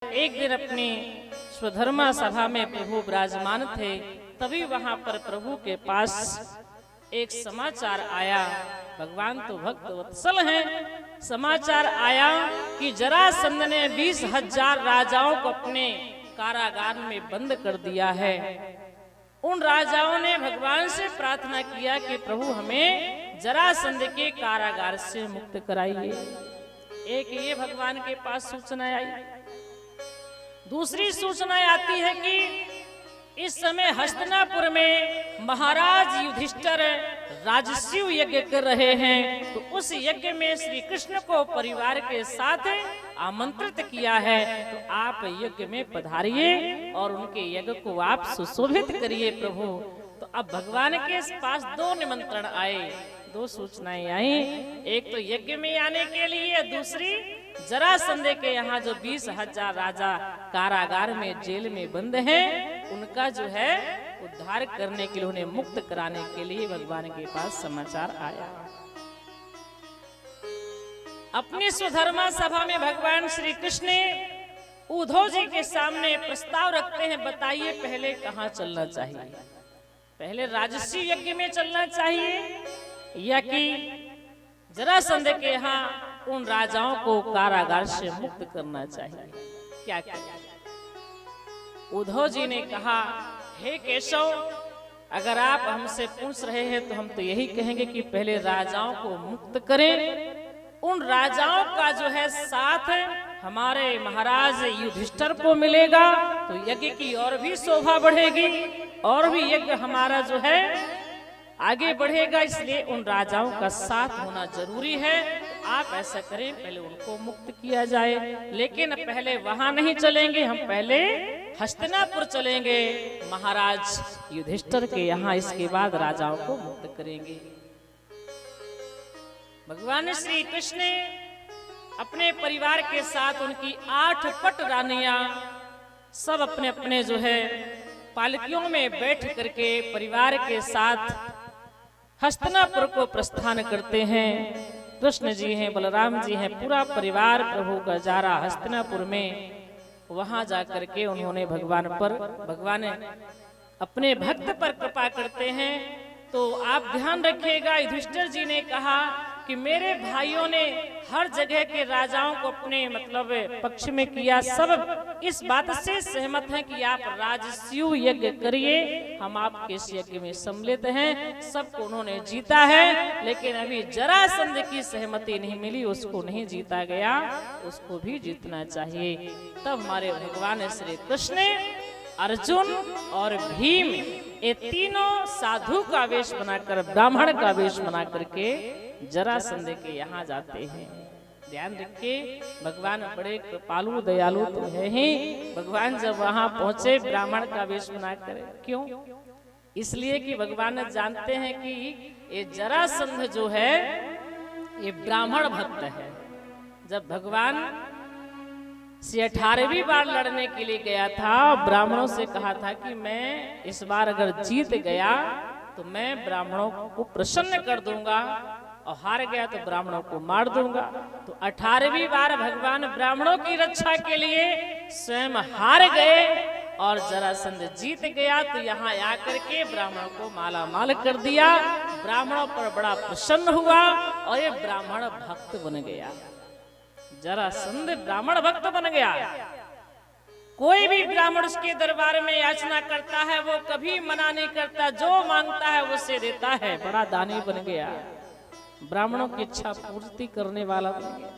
एक दिन अपनी स्वधर्मा सभा में प्रभु विराजमान थे, तभी वहां पर प्रभु के पास एक समाचार आया। भगवान तो भक्त वत्सल हैं। समाचार आया कि जरासंध ने 20,000 राजाओं को अपने कारागार में बंद कर दिया है। उन राजाओं ने भगवान से प्रार्थना किया कि प्रभु हमें जरासंध के कारागार से मुक्त कराइए। एक ये भगवान के पास सूचना आई। दूसरी सूचना आती है कि इस समय हस्तिनापुर में महाराज युधिष्ठिर राजस्व यज्ञ कर रहे हैं, तो उस यज्ञ में श्री कृष्ण को परिवार के साथ आमंत्रित किया है, तो आप यज्ञ में पधारिए और उनके यज्ञ को आप सुशोभित करिए प्रभु। तो अब भगवान के पास दो निमंत्रण आए, दो सूचनाएं आई। एक तो यज्ञ में आने के लिए, दूसरी जरासंध के यहाँ जो 20,000 राजा कारागार में जेल में बंद हैं, उनका जो है उद्धार करने के लिए, उन्हें मुक्त कराने के लिए भगवान के पास समाचार आया। अपनी स्वधर्मा सभा में भगवान श्री कृष्ण उद्धव जी के सामने प्रस्ताव रखते हैं, बताइए पहले कहाँ चलना चाहिए? पहले राजस्व यज्ञ में चलना चाहिए या कि जरासंध के यहाँ उन राजाओं को कारागार से मुक्त करना चाहिए? क्या क्या? उद्धव जी ने कहा, हे केशव, अगर आप हमसे पूछ रहे हैं तो हम तो यही कहेंगे कि पहले राजाओं को मुक्त करें। उन राजाओं का जो है साथ हमारे महाराज युधिष्ठिर को मिलेगा तो यज्ञ की और भी शोभा बढ़ेगी और भी यज्ञ हमारा जो है आगे बढ़ेगा। इसलिए उन राजाओं का साथ होना जरूरी है। आप ऐसा करें, पहले उनको मुक्त किया जाए। लेकिन पहले वहां नहीं चलेंगे, हम पहले हस्तिनापुर चलेंगे महाराज युधिष्ठिर के यहाँ, इसके बाद राजाओं को मुक्त करेंगे। भगवान श्री कृष्ण अपने परिवार के साथ उनकी 8 पट रानियां सब अपने अपने जो है पालकियों में बैठ करके परिवार के साथ हस्तिनापुर को प्रस्थान करते हैं। कृष्ण जी हैं, बलराम जी हैं, पूरा परिवार प्रभु का जा रहा हस्तिनापुर में। वहां जाकर के उन्होंने भगवान अपने भक्त पर कृपा करते हैं। तो आप ध्यान रखिएगा, युधिष्ठिर जी ने कहा कि मेरे भाइयों ने हर जगह के राजाओं को अपने मतलब पक्ष में किया, सब इस बात से सहमत हैं कि आप राजस्व यज्ञ करिए, हम आपके इस यज्ञ में सम्मिलित हैं। सबको उन्होंने जीता है, लेकिन अभी जरासंध की सहमति नहीं मिली, उसको नहीं जीता गया, उसको भी जीतना चाहिए। तब हमारे भगवान श्री कृष्ण, अर्जुन और भीम ये तीनों साधु का वेश बनाकर, ब्राह्मण का वेश बना करके जरासंध के यहाँ जाते हैं। ध्यान रखिए, भगवान बड़े कृपालु दयालु तो है ही। भगवान जब वहां पहुंचे ब्राह्मण का वेश बनाकर, क्यों? इसलिए कि भगवान जानते हैं कि ये जरासंध जो है ये ब्राह्मण भक्त है। जब भगवान से 18वीं बार लड़ने के लिए गया था, ब्राह्मणों से कहा था कि मैं इस बार अगर जीत गया तो मैं ब्राह्मणों को प्रसन्न कर दूंगा, और हार गया तो ब्राह्मणों को मार दूंगा। तो 18वीं बार भगवान ब्राह्मणों की रक्षा के लिए स्वयं हार गए और जरासंध जीत गया। तो यहाँ आकर के ब्राह्मणों को माला माल कर दिया। ब्राह्मणों पर बड़ा प्रसन्न हुआ और ये ब्राह्मण भक्त बन गया। जरासंध ब्राह्मण भक्त बन गया। कोई भी ब्राह्मण उसके दरबार में याचना करता है, वो कभी मना नहीं करता, जो मांगता है वो उसे देता है। बड़ा दानी बन गया, ब्राह्मणों की इच्छा पूर्ति करने वाला बन गया।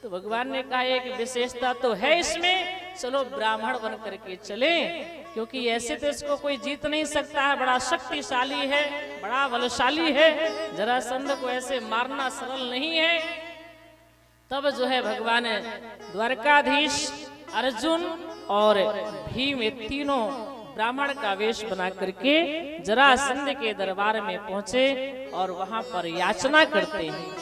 तो भगवान ने कहा एक विशेषता तो है इसमें, चलो ब्राह्मण बन करके चले, क्योंकि ऐसे तो इसको कोई जीत नहीं सकता है, बड़ा शक्तिशाली है, बड़ा बलशाली है। जरासंध को ऐसे मारना सरल नहीं है। तब जो है भगवान द्वारकाधीश, अर्जुन और भीम ये तीनों ब्राह्मण का वेश बना करके जरासंध के दरबार में पहुंचे और वहां पर याचना करते हैं।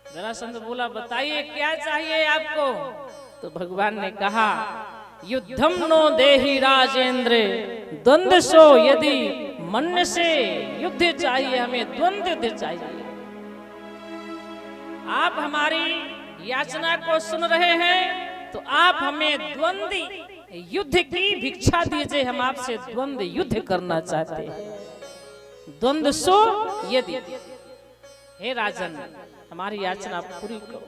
जरासंध बोला, बताइए क्या चाहिए आपको? तो भगवान ने कहा, युद्धम नो देहि राजेंद्र द्वंद्व सो यदि मन से युद्ध चाहिए, हमें द्वंद्व युद्ध चाहिए। आप हमारी याचना को सुन रहे हैं तो आप हमें द्वंद्व युद्ध की भिक्षा दीजिए, हम आपसे द्वंद्व युद्ध करना चाहते हैं। द्वंद्व सो यदि, हे राजन हमारी याचना पूरी करो।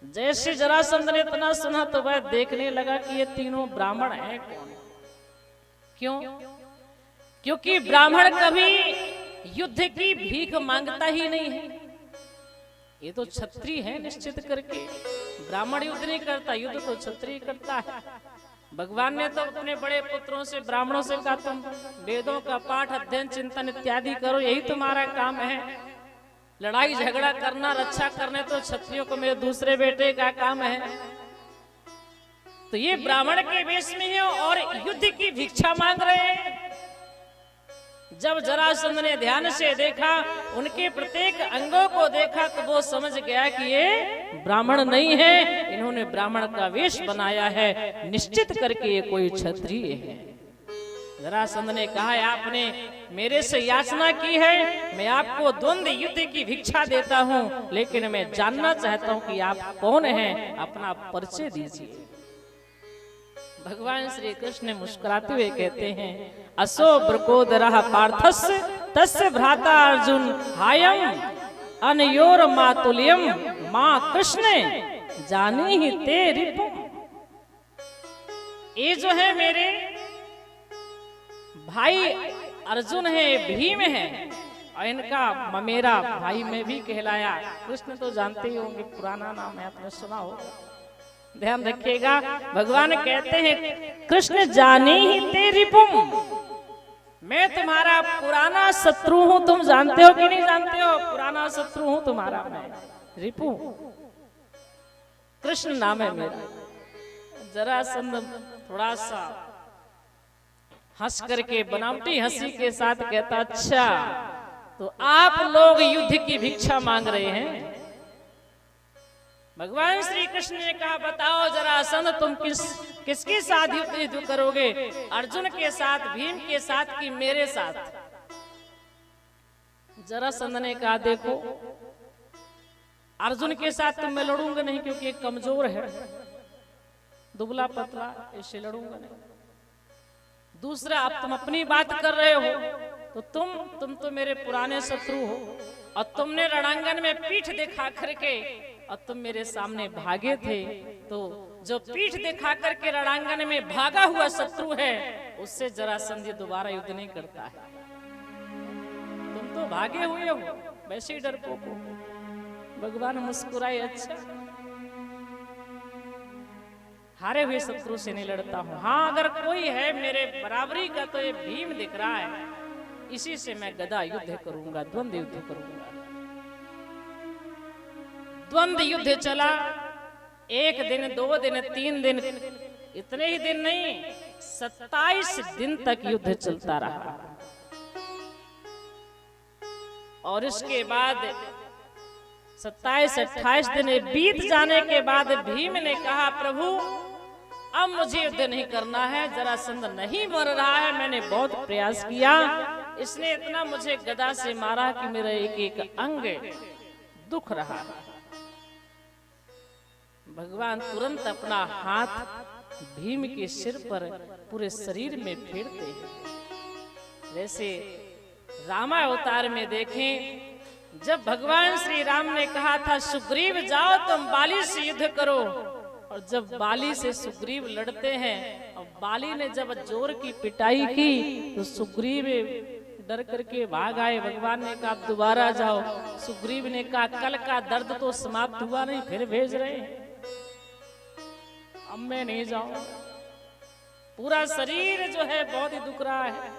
जैसे जरासंध ने इतना सुना तो वह देखने लगा कि ये तीनों ब्राह्मण हैं कौन। क्यों? क्योंकि ब्राह्मण कभी युद्ध की भीख मांगता ही नहीं है। ये तो क्षत्रिय है निश्चित करके, ब्राह्मण युद्ध नहीं करता, युद्ध तो क्षत्रिय करता है। भगवान ने तो अपने बड़े पुत्रों से ब्राह्मणों से कहा तुम वेदों का पाठ अध्ययन चिंतन इत्यादि करो, यही तुम्हारा काम है। लड़ाई झगड़ा करना रक्षा करने तो क्षत्रियों को मेरे दूसरे बेटे का काम है। तो ये ब्राह्मण के वेश में है और युद्ध की भिक्षा मांग रहे हैं। जब जरासंध ने ध्यान से देखा, उनके प्रत्येक अंगों को देखा तो वो समझ गया कि ये ब्राह्मण नहीं है, इन्होंने ब्राह्मण का वेश बनाया है, निश्चित करके ये कोई क्षत्रिय है। जरासंध ने कहा आपने मेरे से याचना की है, मैं आपको द्वंद्व युद्ध की भिक्षा देता हूँ, लेकिन मैं जानना चाहता हूँ कि आप कौन हैं, अपना परिचय दीजिए। भगवान श्री कृष्ण मुस्कुराते हुए कहते हैं असो ब्रकोदरः पार्थस्य तस्य भ्राता अर्जुन हायम अनयोर मातुल्यम मां कृष्ण जानी ही ते रिपु। ये जो है मेरे भाई अर्जुन है, भीम है, और इनका ममेरा भाई में भी कहलाया। कृष्ण तो जानते ही होंगे, पुराना नाम है, आपने सुना होगा, ध्यान रखिएगा। भगवान कहते हैं कृष्ण जाने ही ते रिपुम, मैं तुम्हारा पुराना शत्रु हूं, तुम जानते हो कि नहीं जानते हो? पुराना शत्रु हूं तुम्हारा मैं, रिपु कृष्ण नाम है मेरा। जरासंध थोड़ा सा हंस करके बनावटी हंसी के साथ कहता अच्छा तो आप लोग युद्ध की भिक्षा मांग रहे हैं। भगवान श्री कृष्ण ने कहा बताओ जरासंध तुम किसके साथ युद्ध करोगे, अर्जुन के साथ, भीम के साथ कि मेरे साथ? जरासंध ने कहा देखो अर्जुन के साथ तो मैं लड़ूंगा नहीं, क्योंकि एक कमजोर है, दुबला पतला, इससे लड़ूंगा नहीं। दूसरा अब तुम अपनी बात कर रहे हो तो तुम तो मेरे पुराने शत्रु हो, और तुमने रणांगन में पीठ दिखा करके और तुम मेरे सामने भागे थे, तो जो पीठ दिखा करके रणांगन में भागा हुआ शत्रु है उससे जरासंध दोबारा युद्ध नहीं करता है। तुम तो भागे हुए हो, वैसे ही डरपोक हो। भगवान मुस्कुराए अच्छा हारे हुए शत्रु से नहीं लड़ता हूं, हाँ अगर कोई है मेरे बराबरी का तो ये भीम दिख रहा है, इसी से मैं गदा युद्ध करूंगा, द्वंद्व युद्ध करूंगा। द्वंद्व युद्ध चला, 1 दिन 2 दिन 3 दिन, इतने ही दिन नहीं 27 दिन तक युद्ध चलता रहा। और इसके बाद 27-28 दिन बीत जाने के बाद भीम ने कहा प्रभु अब मुझे युद्ध नहीं करना है, जरासंध नहीं मर रहा है, मैंने बहुत प्रयास किया, इसने इतना मुझे गदा से मारा कि मेरा एक एक अंग दुख रहा। भगवान तुरंत अपना हाथ भीम के सिर पर पूरे शरीर में फेरते हैं। जैसे रामावतार में देखें, जब भगवान श्री राम ने कहा था सुग्रीव जाओ तुम बाली से युद्ध करो, और जब बाली से सुग्रीव लड़ते हैं और बाली ने जब जोर की पिटाई की तो सुग्रीव डर करके भाग आए। भगवान ने कहा दोबारा जाओ, सुग्रीव ने कहा कल का दर्द तो समाप्त हुआ नहीं, फिर भेज रहे हैं, अब मैं नहीं जाऊंगा, पूरा शरीर जो है बहुत ही दुख रहा है।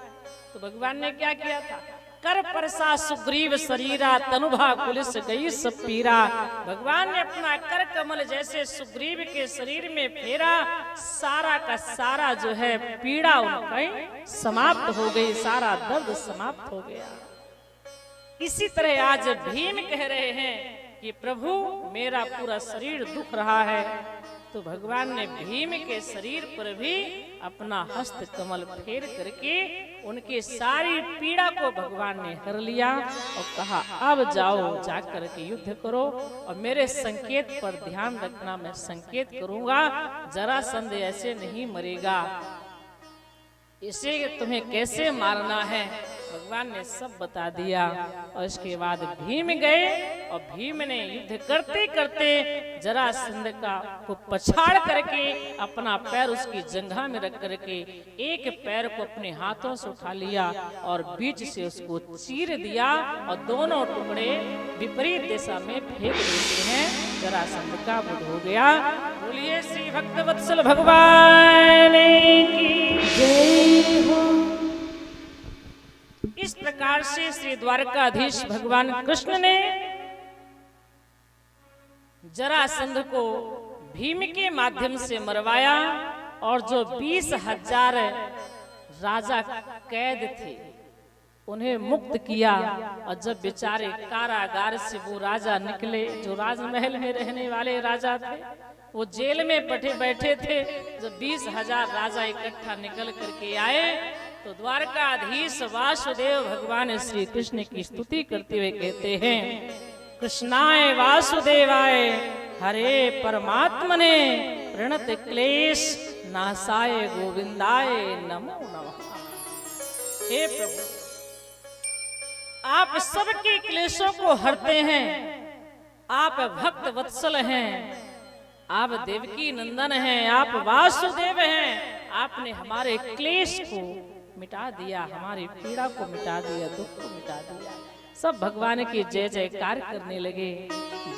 तो भगवान ने क्या किया था, कर परसा सुग्रीव शरीरा तनुभा कुलिस गई सब पीरा। भगवान ने अपना कर कमल जैसे सुग्रीव के शरीर में फेरा, सारा का सारा जो है पीड़ा उनका समाप्त हो गई, सारा दर्द समाप्त हो गया। इसी तरह आज भीम कह रहे हैं कि प्रभु मेरा पूरा शरीर दुख रहा है, तो भगवान ने भीम के शरीर पर भी अपना हस्त कमल फेर करके उनकी सारी पीड़ा को भगवान ने हर लिया और कहा अब जाओ जाकर के युद्ध करो और मेरे संकेत पर ध्यान रखना, मैं संकेत करूंगा, जरासंध ऐसे नहीं मरेगा, इसे तुम्हें कैसे मारना है भगवान ने सब बता दिया। और इसके बाद भीम गए और भीम ने युद्ध करते करते जरासंध को पछाड़ करके अपना पैर उसकी जंघा में रख करके एक पैर को अपने हाथों से उठा लिया और बीच से उसको चीर दिया और दोनों टुकड़े विपरीत दिशा में फेंक देते हैं। जरासंध का वध हो गया। बोलिए श्री भक्तवत्सल भगवान की जय हो। इस प्रकार से श्री द्वारकाधीश भगवान कृष्ण ने जरासंध को भीम के माध्यम से मरवाया और जो 20,000 राजा कैद थे उन्हें मुक्त किया। और जब बेचारे कारागार से वो राजा निकले, जो राजमहल में रहने वाले राजा थे, वो जेल में बैठे थे, जब 20,000 राजा इकट्ठा निकल करके आए तो द्वारकाधीश वासुदेव भगवान श्री कृष्ण की स्तुति करते हुए कहते हैं, कृष्णाय वासुदेवाय हरे परमात्मने प्रणत क्लेश नाशाय गोविंदाय नमो नमः। हे प्रभु, आप सबके क्लेशों को हरते हैं, आप भक्त वत्सल हैं, आप देवकी नंदन हैं, आप वासुदेव हैं। आपने हमारे क्लेश को मिटा दिया, हमारी पीड़ा को मिटा दिया, दुख को मिटा दिया। सब भगवान की जय जयकार करने लगे।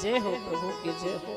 जय हो प्रभु की जय हो।